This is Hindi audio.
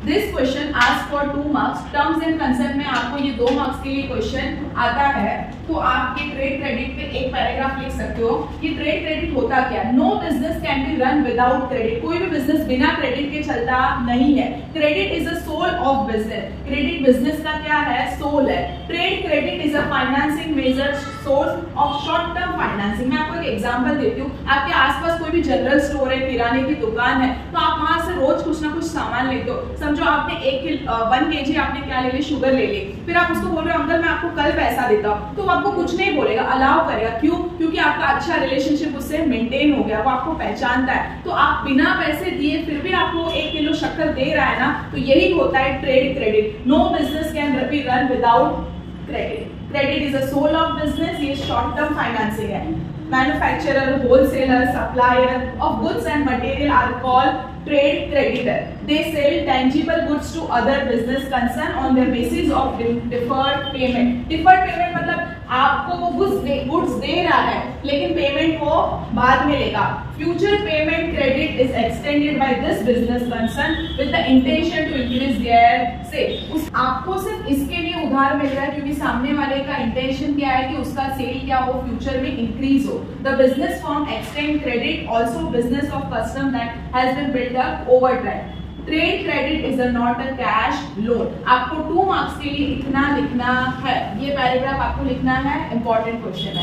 This question ask for 2 marks. Terms and concept में आपको ये 2 मार्क्स के लिए क्वेश्चन आता है, तो आप ये ट्रेड क्रेडिट पे एक पैराग्राफ लिख सकते हो। ये ट्रेड क्रेडिट होता क्या है? No business can be run without credit. कोई भी बिजनेस बिना क्रेडिट के चलता नहीं है। Credit is a soul of business. Credit business का क्या है? सोल है। Trade credit is a financing major source of short term financing. मैं आपको एक एग्जांपल देती हूँ। आपके आसपास कोई भी जनरल स्टोर है, किराने की दुकान है, तो आप वहां से रोज कुछ ना कुछ सामान लेते हो। समझो आपने 1 kg आपने क्या ले ली? शुगर ले ली। फिर आप उसको बोल रहे हो अंकल मैं आपको कल पैसा देता हूँ, तो वो आपको कुछ नहीं बोलेगा, अलाउ करेगा। क्यों? क्योंकि आपका अच्छा रिलेशनशिप उससे मेंटेन हो गया, वो आपको पहचानता है। तो आप बिना पैसे दिए फिर भी आपको 1 किलो शक्कर दे रहा है ना, तो यही होता है trade credit. No business can be run without credit. Credit is a soul of business. ये शॉर्ट टर्म फाइनेंसिंग है। Manufacturer, wholesaler, supplier of goods and material are called trade creditor. They sell tangible goods to other business concern on the basis of deferred payment. Deferred payment मतलब आपको वो गुड्स दे रहा है, लेकिन पेमेंट वो बाद में लेगा। Future payment credit is extended by this business concern with the intention to increase their sale. आपको सिर्फ इसके लिए उधार मिल रहा है क्योंकि सामने वाले का इंटेंशन क्या है कि उसका सेल क्या हो, फ्यूचर में इंक्रीज हो। The business firm extend credit also business of custom that has been built up over time. Trade credit is not a cash loan. आपको 2 मार्क्स के लिए इतना लिखना है। ये पैराग्राफ आपको लिखना है, इंपॉर्टेंट क्वेश्चन है।